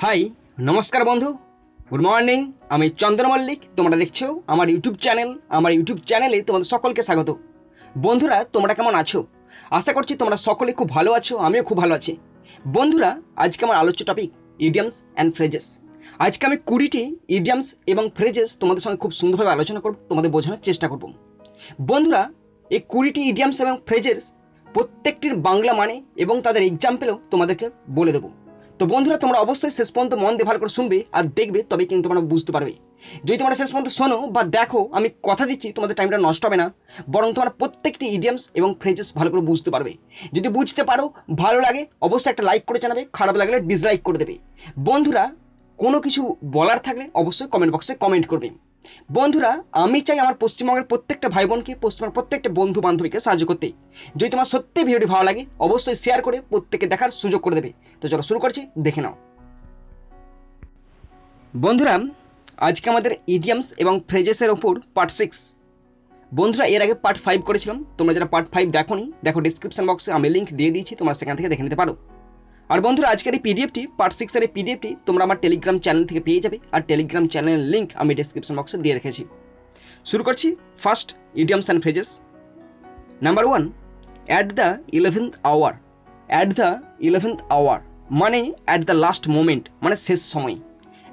High নমস্কার বন্ধু, good morning. আমি চন্দন মল্লিক, তোমরা দেখছো আমার ইউটিউব চ্যানেলে তোমাদের সকলকে স্বাগত। বন্ধুরা, তোমরা কেমন আছো? আশা করছি তোমরা সকলে খুব ভালো আছো, আমিও খুব ভালো আছি। বন্ধুরা, আজকে আমার আলোচ্য টপিক ইডিয়ামস অ্যান্ড ফ্রেজেস। আজকে আমি 20টি ইডিয়ামস এবং ফ্রেজেস তোমাদের সঙ্গে খুব সুন্দরভাবে আলোচনা করব, তোমাদের বোঝানোর চেষ্টা করব। বন্ধুরা, এই 20টি ইডিয়ামস এবং ফ্রেজেস প্রত্যেকটির বাংলা মানে এবং তাদের এক্সাম্পলও তোমাদেরকে বলে দেবো। তো বন্ধুরা, তোমরা অবশ্যই শেষ পর্যন্ত মন দিয়ে ভালো করে শুনবে আর দেখবে, তবে কিন্তু তোমরা বুঝতে পারবে। যদি তোমরা শেষ পর্যন্ত শোনো বা দেখো, আমি কথা দিচ্ছি তোমাদের টাইমটা নষ্ট হবে না, বরং তোমরা প্রত্যেকটি ইডিয়ামস এবং ফ্রেজেস ভালো করে বুঝতে পারবে। যদি বুঝতে পারো, ভালো লাগে, অবশ্যই একটা লাইক করে জানাবে, খারাপ লাগলে ডিসলাইক করে দেবে। বন্ধুরা, কোনো কিছু বলার থাকলে অবশ্যই কমেন্ট বক্সে কমেন্ট করবে। বন্ধুরা, আমি চাই আমার পশ্চিমবঙ্গের প্রত্যেকটা ভাই বোনকে, পশ্চিমবঙ্গের প্রত্যেকটা বন্ধু বান্ধবীকে সাহায্য করতে। যদি তোমার সত্যি ভিডিওটি ভালো লাগে, অবশ্যই শেয়ার করে প্রত্যেকে দেখার সুযোগ করে দেবে। তো চলো শুরু করছি, দেখে নাও। বন্ধুরা, আজকে আমাদের ইডিয়ামস এবং ফ্রেজেসের ওপর পার্ট 6। বন্ধুরা, এর আগে পার্ট 5 করেছিলাম। তোমরা যারা পার্ট 5 দেখোনি, দেখো ডিসক্রিপশন বক্সে আমি লিঙ্ক দিয়ে দিয়েছি, তোমরা সেখান থেকে দেখে নিতে পারো। আর বন্ধুরা, আজকের এই পিডিএফটি পার্ট 6 এর এই পিডিএফটি তোমরা আমার টেলিগ্রাম চ্যানেল থেকে পেয়ে যাবে, আর টেলিগ্রাম চ্যানেলের লিঙ্ক আমি ডিসক্রিপশন বক্সে দিয়ে রেখেছি। শুরু করছি। First, idioms and phrases. Number 1, at the 11th hour. At the 11th hour মানে অ্যাট দ্য লাস্ট মোমেন্ট, মানে শেষ সময়।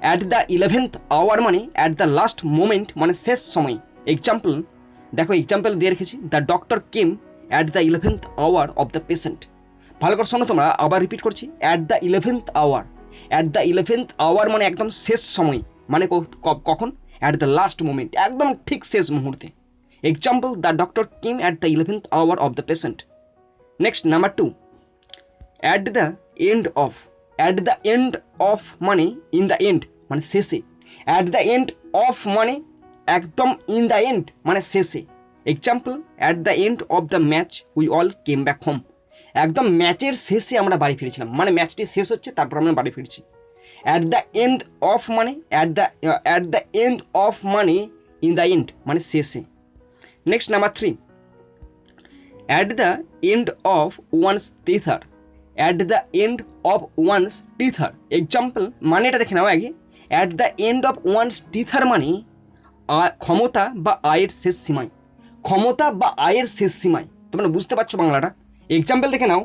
অ্যাট দ্য 11th আওয়ার মানে অ্যাট দ্য লাস্ট মোমেন্ট, মানে শেষ সময়। এক্সাম্পল, দেখো এক্সাম্পল দিয়ে রেখেছি। The doctor came at the 11th hour of the patient. ভালো করে শোনো তোমরা, আবার রিপিট করছি। At the 11th hour. At the 11th hour মানে একদম শেষ সময়, মানে কখন? অ্যাট দ্য লাস্ট মোমেন্ট, একদম ঠিক শেষ মুহূর্তে। Example, the doctor came at the 11th hour of the patient. Next, number 2, at the end of. At the end of মানে ইন দ্য এন্ড, মানে শেষে। অ্যাট দ্য এন্ড অফ মানে একদম in the end, মানে শেষে। Example, at the end of the match we all came back home. একদম ম্যাচের শেষে আমরা বাড়ি ফিরেছিলাম, মানে ম্যাচটি শেষ হচ্ছে তারপর আমরা বাড়ি ফিরছি। অ্যাট দ্য এন্ড অফ মানে অ্যাট দ্য এন্ড অফ মানে ইন দ্য এন্ড, মানে শেষে। Next, number 3, at the end of one's tether. At the end of one's tether. Example, মানে এটা দেখে নাও আগে। At the end of one's tether মানে ক্ষমতা বা আয়ের শেষ সীমায়। ক্ষমতা বা আয়ের শেষ সীমায়। তোমরা বুঝতে পারছো বাংলাটা? এক্সাম্পল দেখে নাও,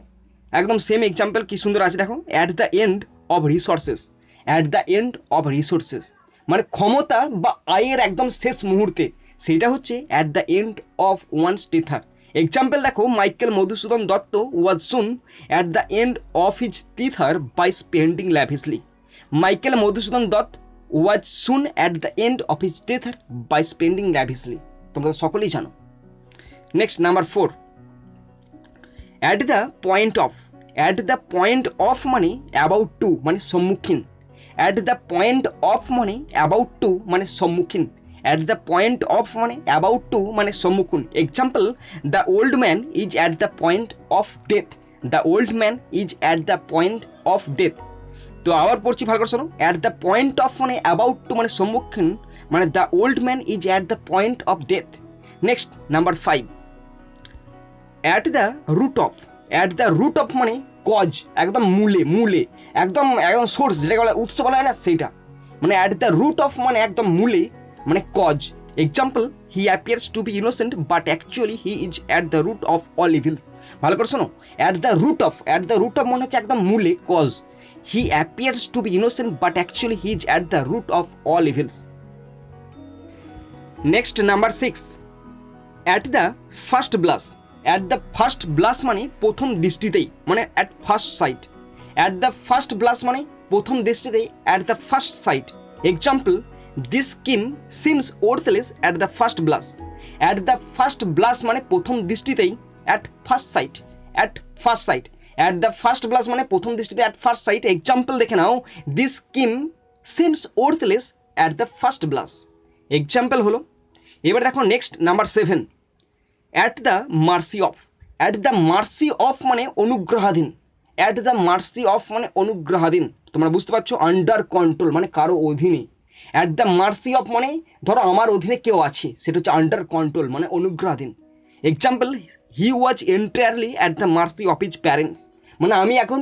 একদম সেম এক্সাম্পল, কি সুন্দর আছে দেখো। At the end of resources. At the end of resources মানে ক্ষমতা বা আয়ের একদম শেষ মুহূর্তে, সেইটা হচ্ছে at the end of one's tether. Example দেখো, Michael Madhusudan Dutt was soon at the end of his tether by spending lavishly. Michael Madhusudan Dutt was soon at the end of his tether by spending lavishly. তোমরা সকলেই জানো। Next, number 4, at the point of. At the point of মানে about two, মানে সম্মুখীন। At the point of মানে about two, মানে সম্মুখীন। At the point of মানে অ্যাবাউট টু, মানে সম্মুখীন। Example, the old man is at the point of death. The old man is at the point of death. তো আবার পড়ছি, ভালো করে শোনো। অ্যাট দ্য পয়েন্ট অফ মানে অ্যাবাউট টু, মানে সম্মুখীন, মানে the old man is at the point of death. Next, number 5, at the root of. At the root of মানে কজ, একদম মূলে, একদম সোর্স, যেটাকে বলে উৎস বলা হয় না, সেইটা। মানে অ্যাট দ্য রুট অফ মানে একদম মূলে, মানে cause. Example, he appears to be innocent but actually he is at the root of all evils. ভালো করে শোনো, at the root of. At the root of মনে হচ্ছে একদম মূলে, cause. He appears to be innocent but actually he is at the root of all evils. Next, number 6, at the first blush. At the first blush মানে প্রথম দৃষ্টিতেই, মানে at first sight. At the first blush মানে প্রথম দৃষ্টিতেই, at the first sight. Example, this scheme seems worthless at the first blush. At the first blush মানে প্রথম দৃষ্টিতেই, at first sight. At first sight. At the first blush মানে প্রথম দৃষ্টিতে, at first sight. Example দেখে নাও, this scheme seems worthless at the first blush. Example হলো। এবার দেখো next, number 7, at the mercy of. At the mercy of মানে অনুগ্রহাধীন। At the mercy of মানে অনুগ্রহাধীন। তোমরা বুঝতে পারছো, আন্ডার কন্ট্রোল মানে কারো অধীনে। অ্যাট দ্য মার্সি অফ মানে ধরো আমার অধীনে কেউ আছে, সেটা হচ্ছে আন্ডার কন্ট্রোল, মানে অনুগ্রহাধীন। Example, he was entirely at the mercy of his parents. মানে আমি এখন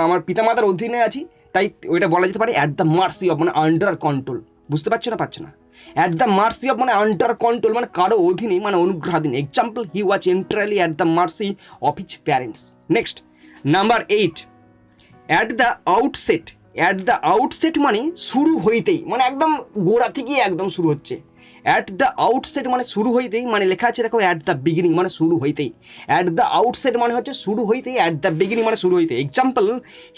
আমার পিতামাতার অধীনে আছি, তাই ওইটা বলা যেতে পারে অ্যাট দ্য মার্সি অফ, মানে আন্ডার কন্ট্রোল। বুঝতে পারছো না? অ্যাট দ্য মার্সি অফ মানে আন্ডার কন্ট্রোল, মানে কারো অধীনে, মানে অনুগ্রহাধীন। Example, he was entirely at the mercy of his parents. Next number 8, at the outset. At the outset মানে শুরু হইতেই, মানে একদম গোড়া থেকে একদম শুরু হচ্ছে। অ্যাট দ্য আউটসেট মানে শুরু হইতেই, মানে লেখা আছে দেখো অ্যাট দ্য বিগিনিং মানে শুরু হইতেই। অ্যাট দ্য আউটসেট মানে হচ্ছে শুরু হইতেই, অ্যাট দ্য বিগিনিং মানে শুরু হইতে। Example,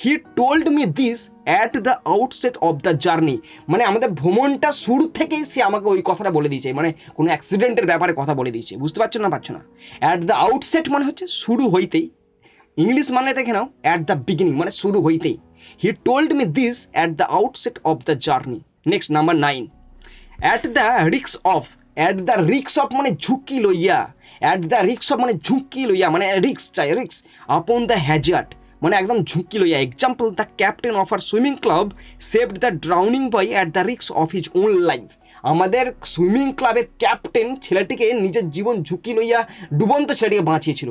he told me this at the outset of the journey, মানে আমাদের ভ্রমণটা শুরু থেকেই সে আমাকে ওই কথাটা বলে দিয়েছে, মানে কোনো অ্যাক্সিডেন্টের ব্যাপারে কথা বলে দিয়েছে। বুঝতে পারছো না? অ্যাট দ্য আউটসেট মানে হচ্ছে শুরু হইতেই। ইংলিশ মানে দেখে নাও অ্যাট দ্য বিগিনিং মানে শুরু হইতেই। He told me this at the outset of the journey. Next number 9, at the রিক্স অফ। অ্যাট দ্য রিক্স অফ মানে ঝুঁকি লইয়া। অ্যাট দ্য রিক্স অফ মানে ঝুঁকি লইয়া, মানে রিক্স চাই, রিক্স আপন দ্য হ্যাজার্ড মানে একদম ঝুঁকি লইয়া। Example, the captain of our swimming club saved the drowning boy at the রিক্স অফ হিজ ওন লাইফ। আমাদের সুইমিং ক্লাবের ক্যাপ্টেন ছেলেটিকে নিজের জীবন ঝুঁকি লইয়া ডুবন্ত ছেলেটিকে বাঁচিয়েছিল।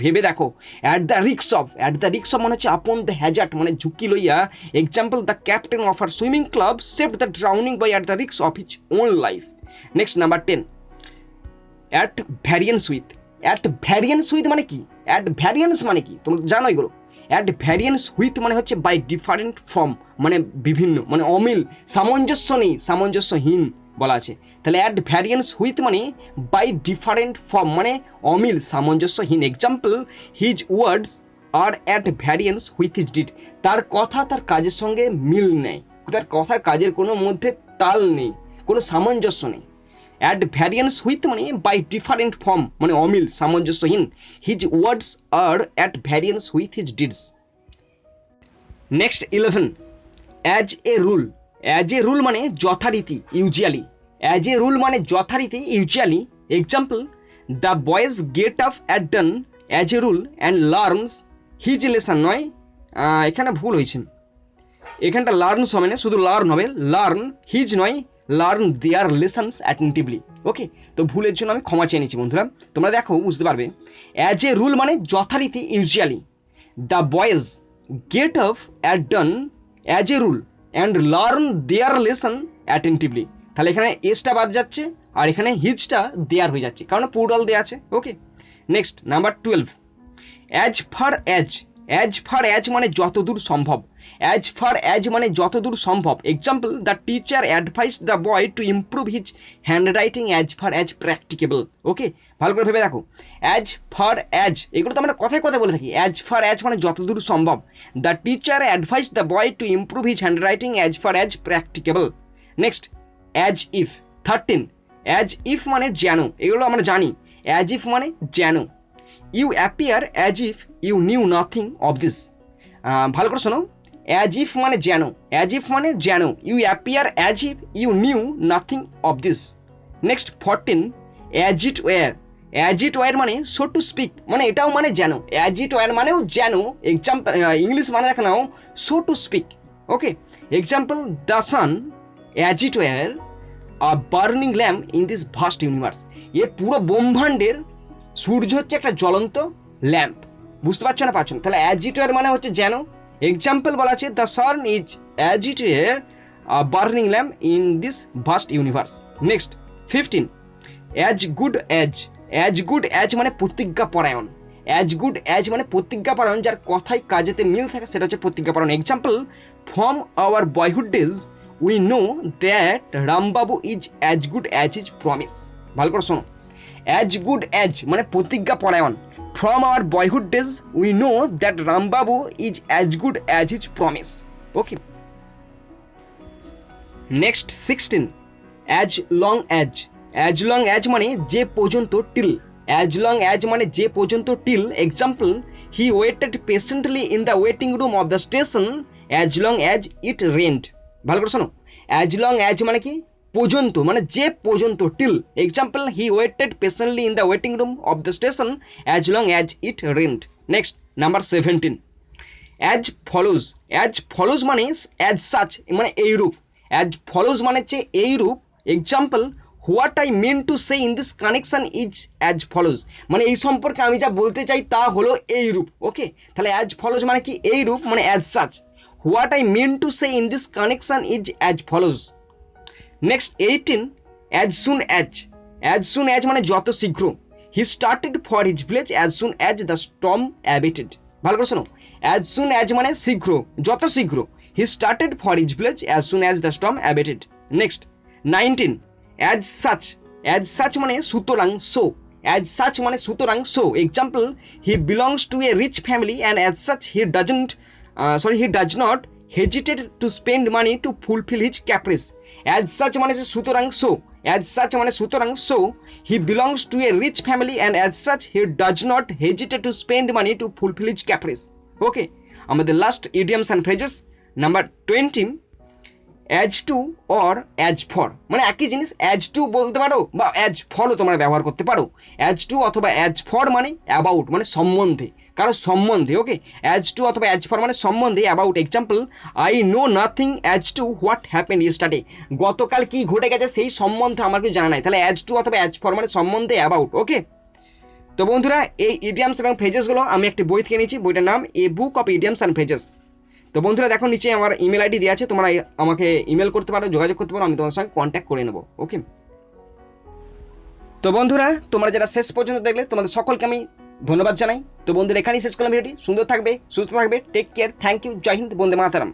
ভেবে দেখো, অ্যাট দ্য রিক্স অফ। অ্যাট দ্য রিক্স অফ মানে হচ্ছে আপন দ্য হ্যাজার্ড মানে ঝুঁকি লইয়া। Example, the captain of our swimming club saved the drowning boy at the রিক্স of his own life. Next number 10, at variance with. At variance with মানে কি? At variance মানে কি তোমরা জানো এগুলো? অ্যাট ভ্যারিয়েন্স উইথ মানে হচ্ছে বাই ডিফারেন্ট ফর্ম, মানে বিভিন্ন, মানে অমিল, সামঞ্জস্য নেই, সামঞ্জস্যহীন বলা আছে। তাহলে অ্যাট ভ্যারিয়েন্স উইথ মানে বাই ডিফারেন্ট ফর্ম, মানে অমিল, সামঞ্জস্যহীন। Example, his words are at variance with his deed. তার কথা তার কাজের সঙ্গে মিল নেই, তার কথার কাজের কোনো মধ্যে তাল নেই, কোনো সামঞ্জস্য নেই। অ্যাট ভ্যারিয়েন্স উইথ মানে বাই ডিফারেন্ট ফর্ম, মানে অমিল, সামঞ্জস্যহীন। His words are at variance with his deeds. Next 11, as a rule. As a rule মানে যথারীতি, ইউজুয়ালি। অ্যাজ এ রুল মানে যথারীতি, usually. Example, the boys get up at dawn as a rule and learns his lesson. নয়, এখানে ভুল হয়েছে, এখানটা learns হবে না, শুধু লার্ন হবে। লার্ন হিজ নয়, লার্ন দেয়ার লেসন্স অ্যাটেন্টিভলি। ওকে, তো ভুলের জন্য আমি ক্ষমা চেয়ে নিচ্ছি বন্ধুরা, তোমরা দেখো বুঝতে পারবে। অ্যাজ এ রুল মানে যথারীতি, usually. The boys get up at dawn as a rule and learn there lesson attentively. তাহলে এখানে এসটা বাদ যাচ্ছে আর এখানে হিজটা দেয়ার হয়ে যাচ্ছে, কারণ পুরাল দেওয়া আছে। Okay, next number 12, as far as. As far as মানে যতদূর সম্ভব। অ্যাজ ফার অ্যাজ মানে যতদূর সম্ভব। Example, the teacher advise the boy to improve his hand writing as far as practicable. Okay, ভালো করে ভেবে দেখো, অ্যাজ ফার অ্যাজ, এগুলো তো আমরা কথায় কথায় বলে থাকি। অ্যাজ ফার অ্যাজ মানে যতদূর সম্ভব। The teacher advise the boy to improve his hand writing as far as practicable. Next, as if. 13, as if মানে যেন, এগুলো আমরা জানি। অ্যাজ ইফ মানে যেন। You appear as if you knew nothing of this. ভালো করে শোনো, অ্যাজ ইফ মানে যেন, অ্যাজ ইফ মানে যেন। You appear as if you knew nothing of this. Next 14, as it were. As it were মানে সো টু স্পিক, মানে এটাও মানে যেন। অ্যাজ ইট ওয়ার মানেও যেন। এক্সাম্পল, ইংলিশ মানে দেখে নাও so to speak. Okay, example, the sun as it were a burning lamp in this vast universe. এর পুরো ব্রহ্মাণ্ডের সূর্য হচ্ছে একটা জ্বলন্ত ল্যাম্প। বুঝতে পারছো না? তাহলে অ্যাজ ইট ওয়ার মানে হচ্ছে যেন। এক্সাম্পল বলা আছে, the sun is as it were burning lamp in this vast universe. Next 15, as good as. As good as মানে প্রতিজ্ঞাপরায়ণ। অ্যাজ গুড অ্যাজ মানে প্রতিজ্ঞাপরায়ণ, যার কথায় কাজেতে মিল থাকে সেটা হচ্ছে প্রতিজ্ঞাপরায়ণ। Example, from our boyhood days we know that Rambabu is as good as his promise. ভালো করে শোনো, অ্যাজ গুড অ্যাজ মানে প্রতিজ্ঞাপরায়ণ। From our boyhood days we know that Rambabu is as good as his promise. Okay, next 16, as long as. As long as মানে যে পর্যন্ত, till. As long as মানে যে পর্যন্ত, till. Example, he waited patiently in the waiting room of the station as long as it rent. ভালো করে শোনো, as long as মানে কি? পর্যন্ত, মানে যে পর্যন্ত, till. Example, he waited patiently in the waiting room of the station as long as it rained. Next number 17, as follows. As follows মানে অ্যাজ সাচ, মানে এইরূপ। অ্যাজ ফলোজ মানে হচ্ছে এইরূপ। Example, what I mean to say in this connection is as follows, মানে এই সম্পর্কে আমি যা বলতে চাই তা হলো এইরূপ। ওকে, তাহলে অ্যাজ ফলোজ মানে কি? এইরূপ, মানে as such. What I mean to say in this connection is as follows. Next 18, as soon as. As soon as মানে যত শীঘ্র। He started for his village as soon as the storm abated. ভালো করে শোনো, as soon as মানে শীঘ্র, যত শীঘ্র। He started for his village as soon as the storm abated. Next 19, as such. As such মানে সুতরাং, সো। অ্যাজ সাচ মানে সুতরাং, so. Example, he belongs to a rich family and as such he does not hesitated to spend money to fulfil his caprice. As such মানে সুতরাং, so. As such মানে সুতরাং, so he belongs to a rich family and as such he does not hesitated to spend money to fulfil his caprice. Okay, আমাদের last idioms and phrases number 20, as to or as for. মানে একই জিনিস, as to বলতে পারো বা as ফরও তোমরা ব্যবহার করতে পারো। অ্যাজ টু অথবা অ্যাজ ফর মানে অ্যাবাউট, মানে সম্বন্ধে, কারো সম্বন্ধে। ওকে, অ্যাজ টু অথবা অ্যাজ ফর মানে সম্বন্ধে, about. Example, I know nothing as to what happened yesterday. গতকাল কি ঘটে গেছে সেই সম্বন্ধে আমার কিছু জানা নাই। তাহলে অ্যাজ টু অথবা অ্যাজ ফর মানে সম্বন্ধে, অ্যাবাউট। ওকে, তো বন্ধুরা এই ইডিয়ামস এবং ফ্রেজেসগুলো আমি একটি বই থেকে নিয়েছি। বইটার নাম a book of idioms and phrases. তো বন্ধুরা দেখো নিচে আমার ইমেল আইডি দেওয়া আছে, তোমরা আমাকে ইমেল করতে পারো, যোগাযোগ করতে পারো, আমি তোমার সঙ্গে কন্ট্যাক্ট করে নেবো। ওকে, তো বন্ধুরা তোমরা যারা শেষ পর্যন্ত দেখলে তোমাদের সকলকে আমি ধন্যবাদ জানাই। তো বন্ধুরা এখানেই শেষ করলাম ভিডিওটি। সুন্দর থাকবে, সুস্থ থাকবে, take care, thank you, Jai Hind, Vande Mataram.